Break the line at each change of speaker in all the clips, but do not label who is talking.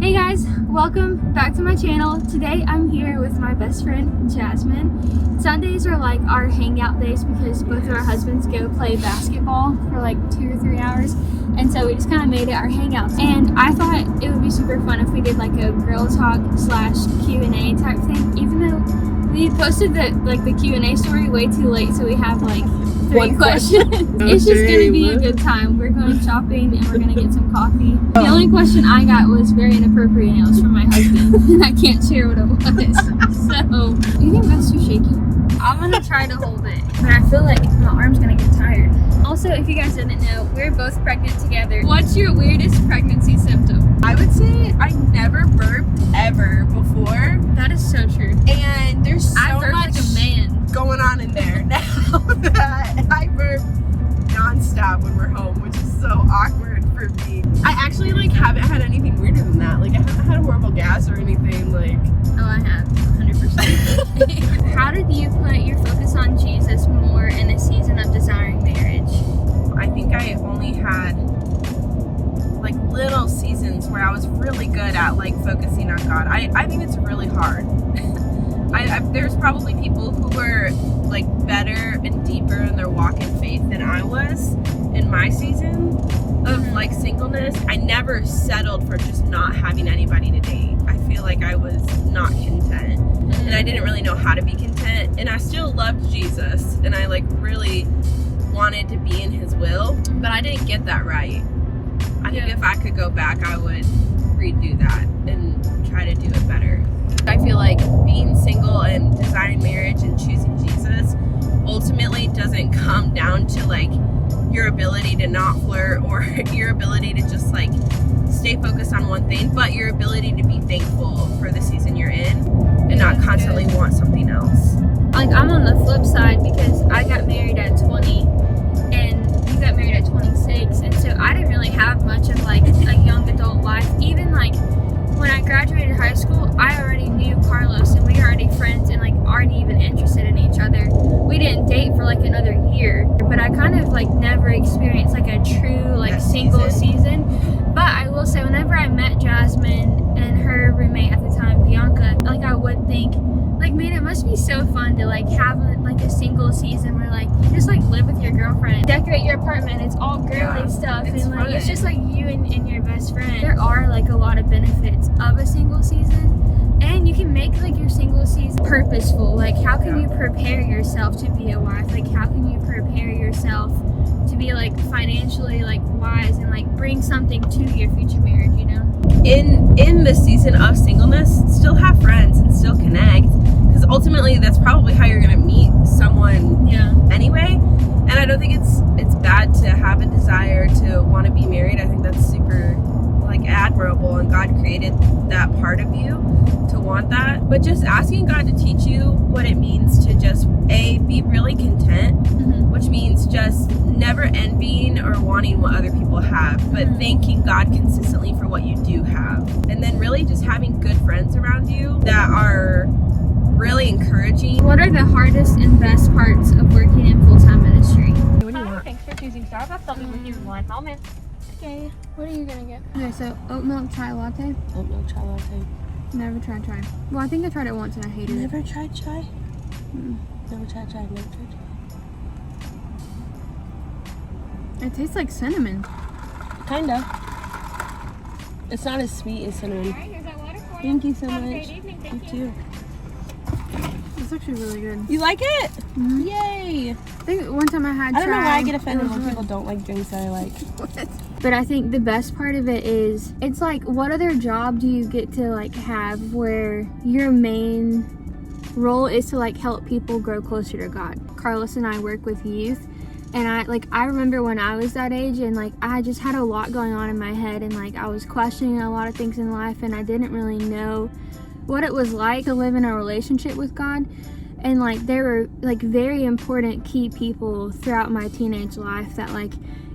Hey guys, welcome back to my channel. Today I'm here with my best friend Jasmine. Sundays are like our hangout days because both of our husbands go play basketball for like 2 or 3 hours, and so we just kind of made it our hangouts. And I thought it would be super fun if we did like a girl talk / Q&A type thing, even though we posted the Q&A story way too late, so we have like 3 questions. It's just gonna be a good time. We're going shopping and we're gonna get some coffee. The only question I got was very inappropriate and it was from my husband and I can't share what it was. So, you think that's too shaky? I'm gonna try to hold it, but I feel like my arm's gonna get tired. Also, if you guys didn't know, we're both pregnant together. What's your weirdest pregnancy symptom?
I would say I never burped ever before.
That is so true.
And there's so
I
much
like a man
going on in there now that I burp nonstop when we're home, which is so awkward for me. I actually haven't had anything weirder than that. I haven't had horrible gas or anything.
Oh, I have 100%. How did you put your focus on Jesus more in a season of desiring marriage?
I think I only had little seasons where I was really good at focusing on God. I think it's really hard. There's probably people who were better and deeper in their walk in faith than I was in my season of singleness. I never settled for just not having anybody to date. I feel like I was not content, and I didn't really know how to be content, and I still loved Jesus, and I really wanted to be in his will, but I didn't get that right. I think if I could go back, I would redo that and try to do it better. I feel like being single and desiring marriage and choosing Jesus ultimately doesn't come down to your ability to not flirt or your ability to just stay focused on one thing, but your ability to be thankful for the season you're in and not constantly want something else.
I'm on the flip side because I got married at 20 and you got married at 26, and so I didn't really have much of a young adult life. Even when I graduated high school, I already knew Carlos and we were already friends and already even interested in each other. We didn't date for another year, but I kind of never experienced a true single season. But I will say, whenever I met Jasmine and her roommate at the time, Bianca, I would think man, it must be so fun to have a single season where you just live with your girlfriend, decorate your apartment, it's all girly stuff, and it's just you and your best friend. There are a lot of benefits of a single season, and you can make your single season purposeful. How can you prepare yourself to be a wife? How can you prepare yourself to be financially wise and bring something to your future marriage, you know?
In the season of singleness, still have friends and still connect, because ultimately that's probably how you're going to meet someone anyway. And I don't think it's bad to have a desire to want to be married. I think that's super admirable, and God created that part of you to want that. But just asking God to teach you what it means to just be really content, which means just never envying or wanting what other people have, but thanking God consistently for what you do have. And then really just having good friends around you that are really encouraging.
What are the hardest and best parts of working in full-time ministry?
What do you want?
Thanks for choosing Starbucks. I'll be with you in 1 moment.
Okay, what are you gonna get? Okay, so oat milk chai latte.
Oat milk chai latte.
Never tried chai. Well, I think I tried it once and I hated it.
Never tried chai? Never tried chai. Never tried chai.
It tastes like cinnamon.
Kinda. It's not as sweet as cinnamon.
Alright, here's that water for you.
Thank you so
Have a
much.
great evening.
You
Thank you.
too.
It's actually really good.
You like it? Yay!
I think one time I had
I don't know
chai,
why I get offended
it was
when
good.
people don't like drinks that I like.
But I think the best part of it is, it's what other job do you get to have where your main role is to help people grow closer to God? Carlos and I work with youth, and I remember when I was that age, and I just had a lot going on in my head, and I was questioning a lot of things in life, and I didn't really know what it was like to live in a relationship with God. And there were very important key people throughout my teenage life that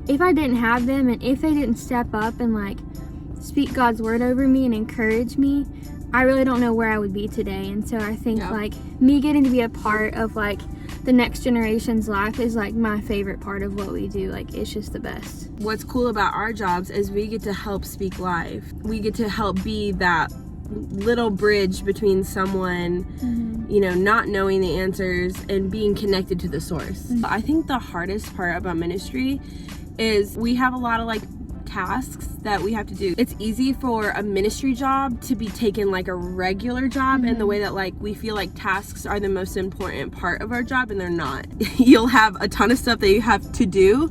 if I didn't have them and if they didn't step up and speak God's word over me and encourage me, I really don't know where I would be today. And so I think
Yeah.
like me getting to be a part of like the next generation's life is like my favorite part of what we do. Like it's just the best.
What's cool about our jobs is we get to help speak life. We get to help be that little bridge between someone, you know, not knowing the answers and being connected to the source. I think the hardest part about ministry is we have a lot of like tasks that we have to do. It's easy for a ministry job to be taken like a regular job in the way that like we feel like tasks are the most important part of our job, and they're not. You'll have a ton of stuff that you have to do,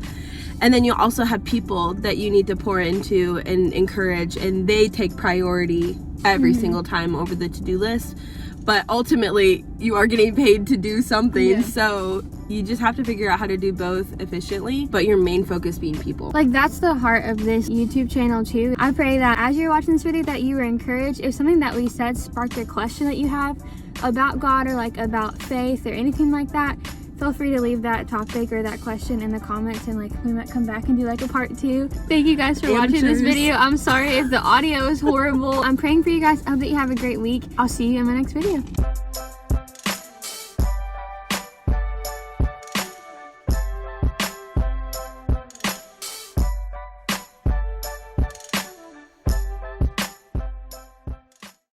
and then you'll also have people that you need to pour into and encourage, and they take priority every single time over the to-do list. But ultimately you are getting paid to do something, so you just have to figure out how to do both efficiently, but your main focus being people.
Like that's the heart of this YouTube channel too. I pray that as you're watching this video that you were encouraged. If something that we said sparked a question that you have about God or like about faith or anything like that, feel free to leave that topic or that question in the comments, and like we might come back and do like a part 2. Thank you guys for watching this video. I'm sorry if the audio is horrible. I'm praying for you guys. I hope that you have a great week. I'll see you in my next video.